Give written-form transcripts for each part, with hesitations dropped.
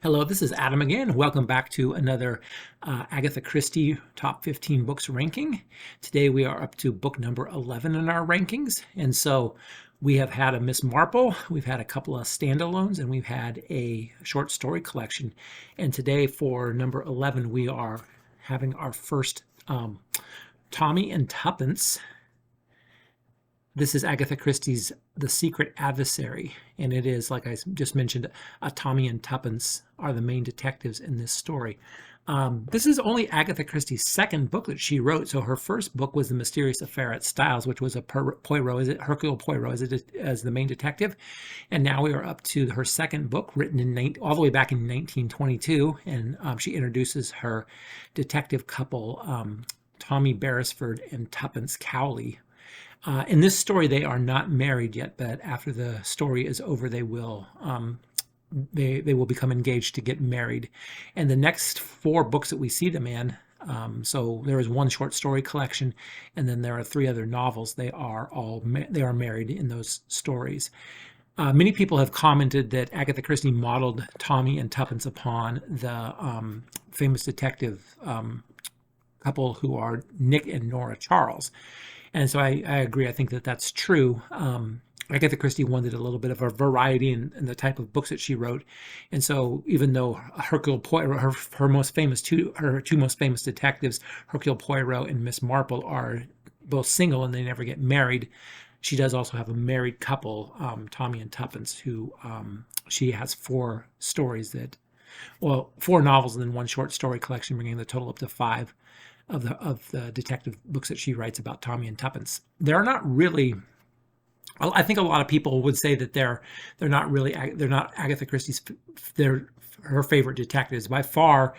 Hello, this is Adam again. Welcome back to another Agatha Christie Top 15 Books ranking. Today we are up to book number 11 in our rankings. And so we have had a Miss Marple, we've had a couple of standalones, and we've had a short story collection. And today for number 11, we are having our first Tommy and Tuppence. This is Agatha Christie's The Secret Adversary, and it is, like I just mentioned, Tommy and Tuppence are the main detectives in this story. This is only Agatha Christie's second book that she wrote. So her first book was The Mysterious Affair at Styles, which was a Hercule Poirot as the main detective. And now we are up to her second book, written all the way back in 1922, and she introduces her detective couple, Tommy Beresford and Tuppence Cowley. In this story, they are not married yet, but after the story is over, they will become engaged to get married. And the next four books that we see them in, so there is one short story collection, and then there are three other novels. They are married in those stories. Many people have commented that Agatha Christie modeled Tommy and Tuppence upon the famous detective couple who are Nick and Nora Charles. And so I agree. I think that that's true. Agatha Christie wanted a little bit of a variety in the type of books that she wrote. And so even though Hercule Poirot, her two most famous detectives, Hercule Poirot and Miss Marple, are both single and they never get married, she does also have a married couple, Tommy and Tuppence, who she has four novels and then one short story collection, bringing the total up to five of the detective books that she writes about Tommy and Tuppence. They're not really. I think a lot of people would say that they're not Agatha Christie's. They're her favorite detectives by far.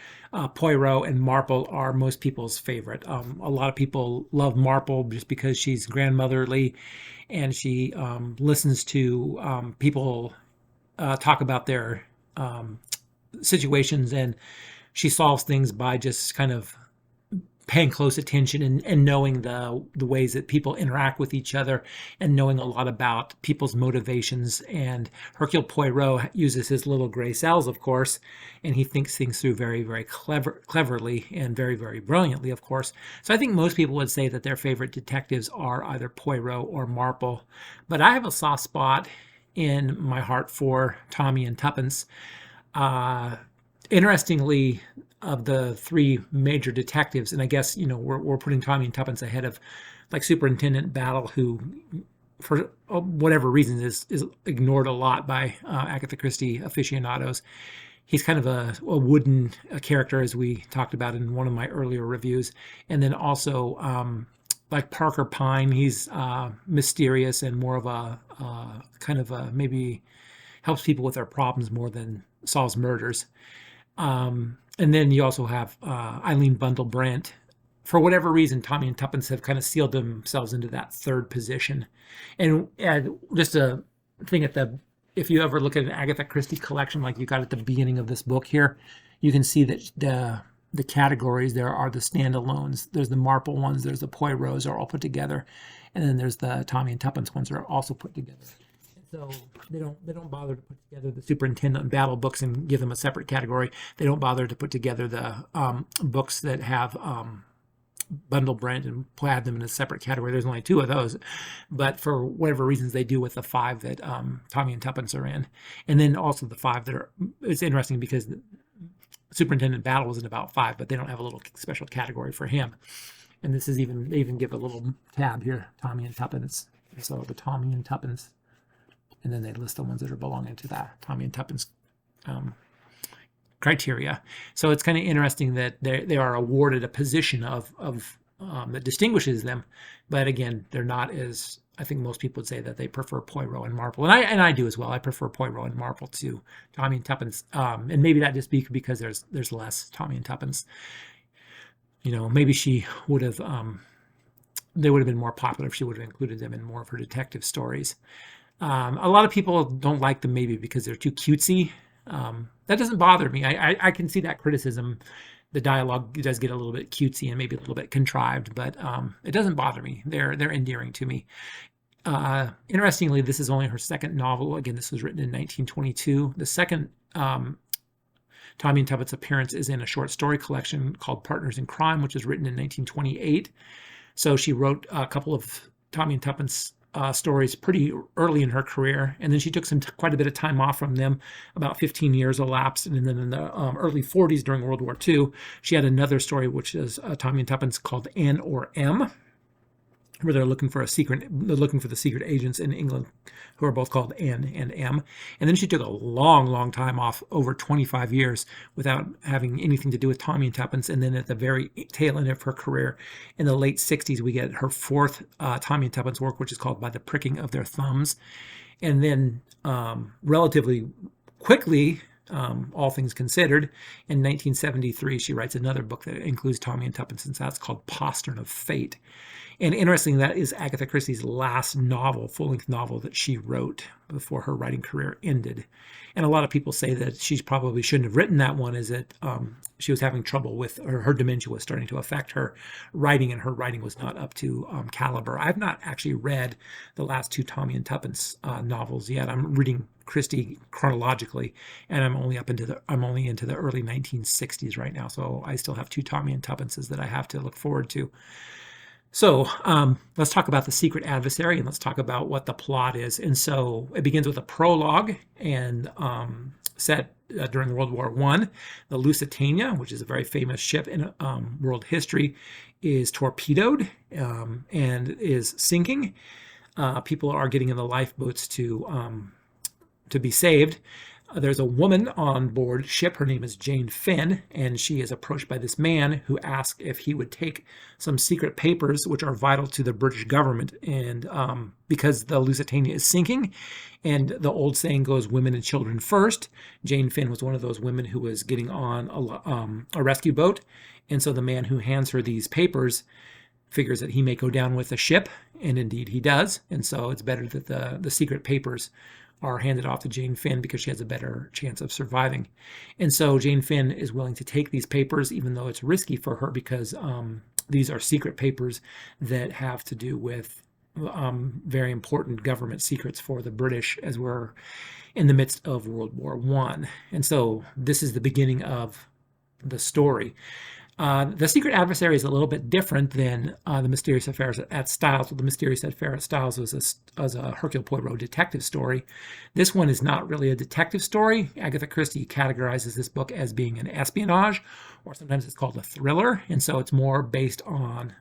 Poirot and Marple are most people's favorite. A lot of people love Marple just because she's grandmotherly, and she listens to people talk about their situations, and she solves things by just kind of paying close attention and knowing the ways that people interact with each other and knowing a lot about people's motivations. And Hercule Poirot uses his little gray cells, of course, and he thinks things through very, very cleverly and very, very brilliantly, of course. So I think most people would say that their favorite detectives are either Poirot or Marple. But I have a soft spot in my heart for Tommy and Tuppence. Interestingly, of the three major detectives, and I guess we're putting Tommy and Tuppence ahead of like Superintendent Battle, who for whatever reason is ignored a lot by Agatha Christie aficionados. He's kind of a wooden character, as we talked about in one of my earlier reviews. And then also like Parker Pyne, he's mysterious and more of a kind of a maybe helps people with their problems more than solves murders. And then you also have Eileen Bundle Brent. For whatever reason, Tommy and Tuppence have kind of sealed themselves into that third position. And just a thing if you ever look at an Agatha Christie collection like you got at the beginning of this book here, you can see that the categories there are the standalones. There's the Marple ones, there's the Poirots are all put together, and then there's the Tommy and Tuppence ones that are also put together. So they don't bother to put together the Superintendent Battle books and give them a separate category. They don't bother to put together the books that have Bundle Brent and add them in a separate category. There's only two of those, but for whatever reasons they do with the five that Tommy and Tuppence are in, and then also the five that are. It's interesting because Superintendent Battle was in about five, but they don't have a little special category for him. And this is they even give a little tab here, Tommy and Tuppence. So the Tommy and Tuppence. And then they list the ones that are belonging to that Tommy and Tuppence criteria. So it's kind of interesting that they are awarded a position that distinguishes them. But again, they're not as, I think most people would say that they prefer Poirot and Marple. And I do as well. I prefer Poirot and Marple to Tommy and Tuppence. And maybe that just be because there's less Tommy and Tuppence. Maybe she would have, they would have been more popular if she would have included them in more of her detective stories. A lot of people don't like them maybe because they're too cutesy. That doesn't bother me. I can see that criticism. The dialogue does get a little bit cutesy and maybe a little bit contrived, but it doesn't bother me. They're endearing to me. Interestingly, this is only her second novel. Again, this was written in 1922. The second Tommy and Tuppence appearance is in a short story collection called Partners in Crime, which was written in 1928. So she wrote a couple of Tommy and Tuppence stories pretty early in her career, and then she took quite a bit of time off from them. About 15 years elapsed, and then in the early 40s during World War II, she had another story, which is Tommy and Tuppence, called N or M, where they're looking for the secret agents in England, who are both called N and M. And then she took a long time off, over 25 years, without having anything to do with Tommy and Tuppence. And then at the very tail end of her career, in the late 60s, we get her fourth Tommy and Tuppence work, which is called By the Pricking of Their Thumbs. And then relatively quickly, all things considered, in 1973, she writes another book that includes Tommy and Tuppence, and that's called Postern of Fate. And interesting, that is Agatha Christie's last novel, full-length novel, that she wrote before her writing career ended. And a lot of people say that she probably shouldn't have written that one, is that she was having trouble with her dementia was starting to affect her writing, and her writing was not up to caliber. I've not actually read the last two Tommy and Tuppence novels yet. I'm reading Christie chronologically, and I'm only into the early 1960s right now. So I still have two Tommy and Tuppences that I have to look forward to. So let's talk about The Secret Adversary, and let's talk about what the plot is. And so it begins with a prologue, and set during World War I. The Lusitania, which is a very famous ship in world history, is torpedoed and is sinking. People are getting in the lifeboats to be saved. There's a woman on board ship. Her name is Jane Finn, and she is approached by this man who asks if he would take some secret papers which are vital to the British government. And because the Lusitania is sinking, and the old saying goes, women and children first, Jane Finn was one of those women who was getting on a rescue boat. And so the man who hands her these papers figures that he may go down with the ship, and indeed he does. And so it's better that the secret papers are handed off to Jane Finn because she has a better chance of surviving. And so Jane Finn is willing to take these papers, even though it's risky for her, because these are secret papers that have to do with very important government secrets for the British as we're in the midst of World War I. And so this is the beginning of the story. The Secret Adversary is a little bit different than The Mysterious Affairs at Styles. The Mysterious Affair at Styles was a Hercule Poirot detective story. This one is not really a detective story. Agatha Christie categorizes this book as being an espionage, or sometimes it's called a thriller. And so it's more based on,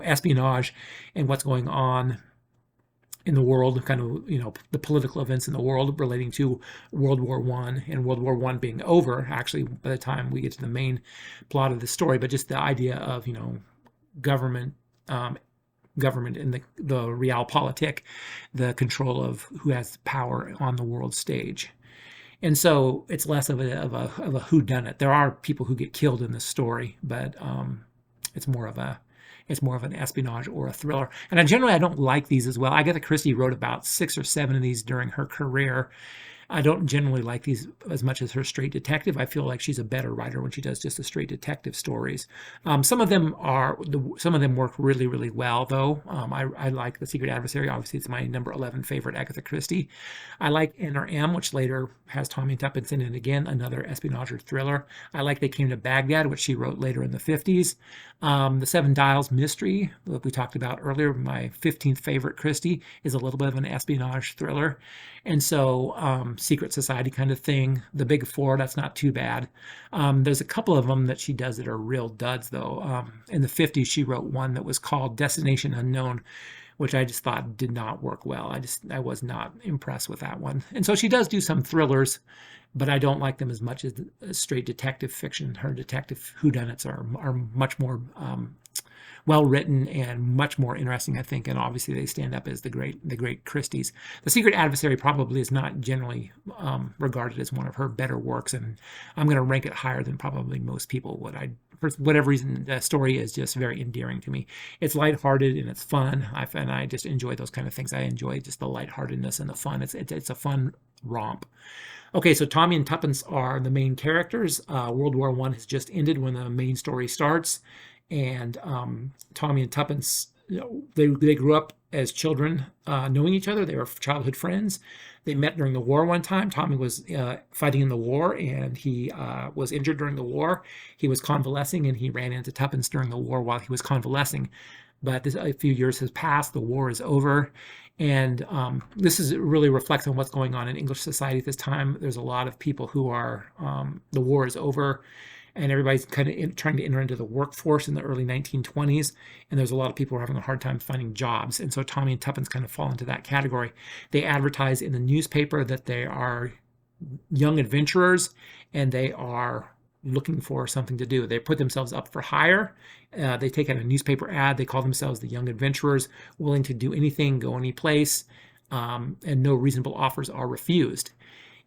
espionage and what's going on in the world, kind of, the political events in the world relating to World War I, and World War I being over, actually, by the time we get to the main plot of the story. But just the idea of, government and the realpolitik, the control of who has power on the world stage. And so it's less of a whodunit. There are people who get killed in this story, but it's more of an espionage or a thriller. And I don't like these as well. Agatha Christie wrote about 6 or 7 of these during her career. I don't generally like these as much as her straight detective. I feel like she's a better writer when she does just the straight detective stories. Some of them work really, really well, though. I like The Secret Adversary. Obviously, it's my number 11 favorite Agatha Christie. I like N or M, which later has Tommy and Tuppence in it again, another espionage or thriller. I like They Came to Baghdad, which she wrote later in the 50s. The Seven Dials Mystery, that we talked about earlier, my 15th favorite Christie, is a little bit of an espionage thriller. And so secret society kind of thing. The Big Four, that's not too bad. There's a couple of them that she does that are real duds, though. In the 50s, she wrote one that was called Destination Unknown, which I just thought did not work well. I was not impressed with that one. And so she does do some thrillers, but I don't like them as much as straight detective fiction. Her detective whodunits are much more well written and much more interesting, I think, and obviously they stand up as the great Christies. The Secret Adversary probably is not generally regarded as one of her better works, and I'm going to rank it higher than probably most people would. For whatever reason, the story is just very endearing to me. It's lighthearted and it's fun, and I just enjoy those kind of things. I enjoy just the lightheartedness and the fun. It's a fun romp. Okay, so Tommy and Tuppence are the main characters. World War I has just ended when the main story starts. And Tommy and Tuppence they grew up as children, knowing each other. They were childhood friends. They met during the war one time. Tommy was fighting in the war, and he was injured during the war. He was convalescing, and he ran into Tuppence during the war while he was convalescing. But a few years has passed. The war is over. And this is really reflects on what's going on in English society at this time. There's a lot of people who are, the war is over, and everybody's kind of trying to enter into the workforce in the early 1920s. And there's a lot of people who are having a hard time finding jobs. And so Tommy and Tuppence kind of fall into that category. They advertise in the newspaper that they are young adventurers and they are looking for something to do. They put themselves up for hire. They take out a newspaper ad. They call themselves the young adventurers, willing to do anything, go any place, and no reasonable offers are refused.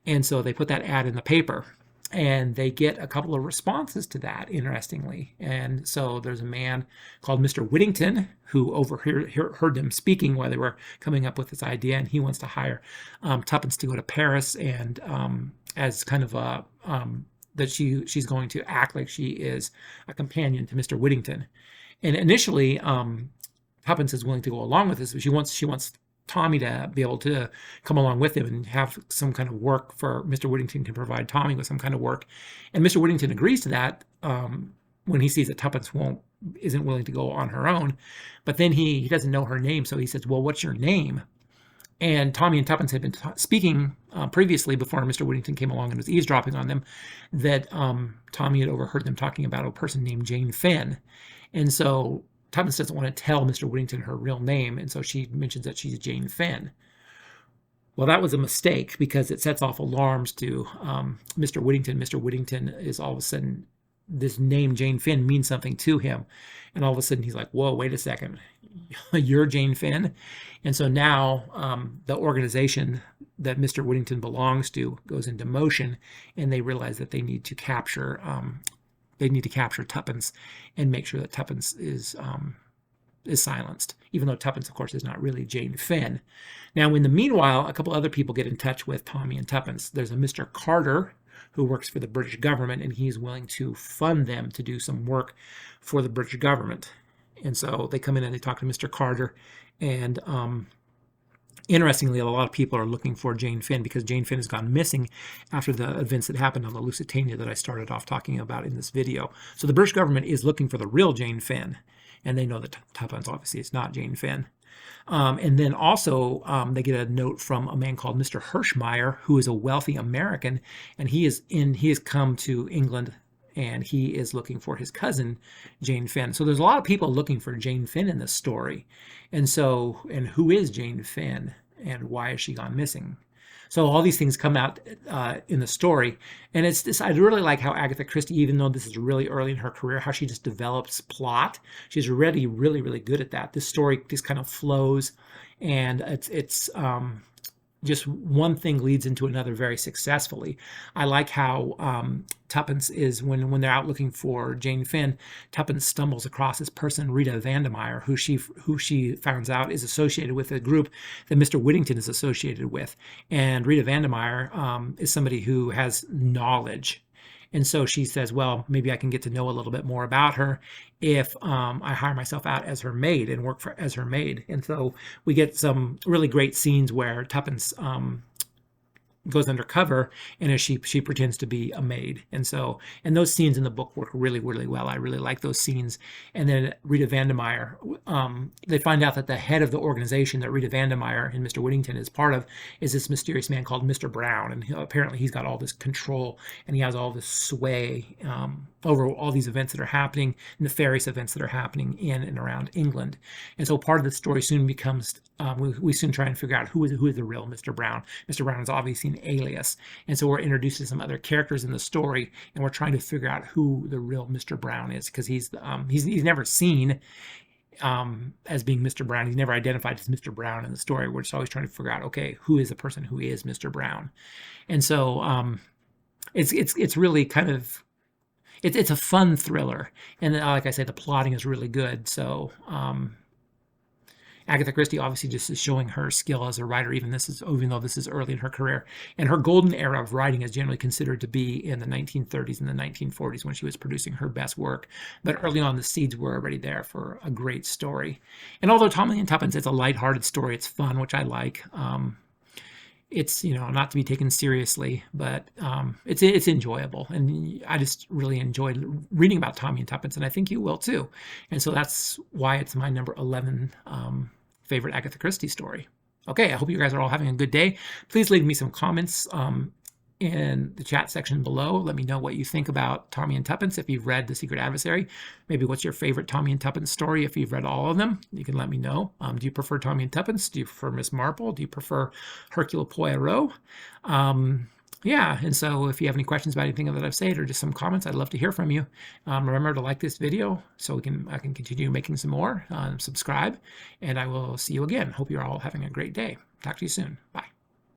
And so they put that ad in the paper. And they get a couple of responses to that, interestingly. And so there's a man called Mr. Whittington who overheard them speaking while they were coming up with this idea, and he wants to hire Tuppence to go to Paris and as kind of a that she's going to act like she is a companion to Mr. Whittington. And initially, Tuppence is willing to go along with this, but she wants Tommy to be able to come along with him and have some kind of work for Mr. Whittington to provide Tommy with some kind of work. And Mr. Whittington agrees to that when he sees that Tuppence isn't willing to go on her own. But then he doesn't know her name, so he says, well, what's your name? And Tommy and Tuppence had been speaking previously before Mr. Whittington came along and was eavesdropping on them, that Tommy had overheard them talking about a person named Jane Finn. And so Tuppence doesn't want to tell Mr. Whittington her real name, and so she mentions that she's Jane Finn. Well, that was a mistake because it sets off alarms to Mr. Whittington. Mr. Whittington is all of a sudden, this name Jane Finn means something to him. And all of a sudden he's like, whoa, wait a second, you're Jane Finn? And so now the organization that Mr. Whittington belongs to goes into motion, and they realize that they need to capture Tuppence and make sure that Tuppence is silenced, even though Tuppence, of course, is not really Jane Finn. Now, in the meanwhile, a couple other people get in touch with Tommy and Tuppence. There's a Mr. Carter who works for the British government, and he's willing to fund them to do some work for the British government. And so they come in and they talk to Mr. Carter, and interestingly, a lot of people are looking for Jane Finn because Jane Finn has gone missing after the events that happened on the Lusitania that I started off talking about in this video. So the British government is looking for the real Jane Finn, and they know that Tuppence obviously is not Jane Finn. And then also they get a note from a man called Mr. Hirschmeyer, who is a wealthy American, and he has come to England, and he is looking for his cousin, Jane Finn. So there's a lot of people looking for Jane Finn in this story. And who is Jane Finn, and why has she gone missing? So all these things come out in the story. And I really like how Agatha Christie, even though this is really early in her career, how she just develops plot. She's really, really, really good at that. This story just kind of flows, and it's just one thing leads into another very successfully. I like how Tuppence is, when they're out looking for Jane Finn, Tuppence stumbles across this person, Rita Vandermeyer, who she finds out is associated with a group that Mr. Whittington is associated with. And Rita Vandermeyer is somebody who has knowledge. And so she says, well, maybe I can get to know a little bit more about her if I hire myself out as her maid and work as her maid. And so we get some really great scenes where Tuppence goes undercover, and as she pretends to be a maid. And those scenes in the book work really, really well. I really like those scenes. And then Rita Vandermeyer, they find out that the head of the organization that Rita Vandermeyer and Mr. Whittington is part of is this mysterious man called Mr. Brown. And apparently he's got all this control, and he has all this sway over all these events that are happening, nefarious events that are happening in and around England. And so part of the story soon becomes, we soon try and figure out who is the real Mr. Brown. Mr. Brown is obviously an alias. And so we're introduced to some other characters in the story, and we're trying to figure out who the real Mr. Brown is, because he's never seen as being Mr. Brown. He's never identified as Mr. Brown in the story. We're just always trying to figure out, okay, who is the person who is Mr. Brown? And so it's really kind of, it's a fun thriller, and like I said, the plotting is really good. So Agatha Christie obviously just is showing her skill as a writer, even though this is early in her career. And her golden era of writing is generally considered to be in the 1930s and the 1940s when she was producing her best work. But early on, the seeds were already there for a great story. And although Tommy and Tuppence, it's a lighthearted story, it's fun, which I like. It's, not to be taken seriously, but it's enjoyable, and I just really enjoyed reading about Tommy and Tuppence, and I think you will too. And so that's why it's my number 11 favorite Agatha Christie story. Okay, I hope you guys are all having a good day. Please leave me some comments in the chat section below. Let me know what you think about Tommy and Tuppence if you've read The Secret Adversary. Maybe what's your favorite Tommy and Tuppence story if you've read all of them. You can let me know. Do you prefer Tommy and Tuppence? Do you prefer Miss Marple? Do you prefer Hercule Poirot? Yeah, and so if you have any questions about anything that I've said or just some comments, I'd love to hear from you. Remember to like this video so I can continue making some more. Subscribe, and I will see you again. Hope you're all having a great day. Talk to you soon. Bye.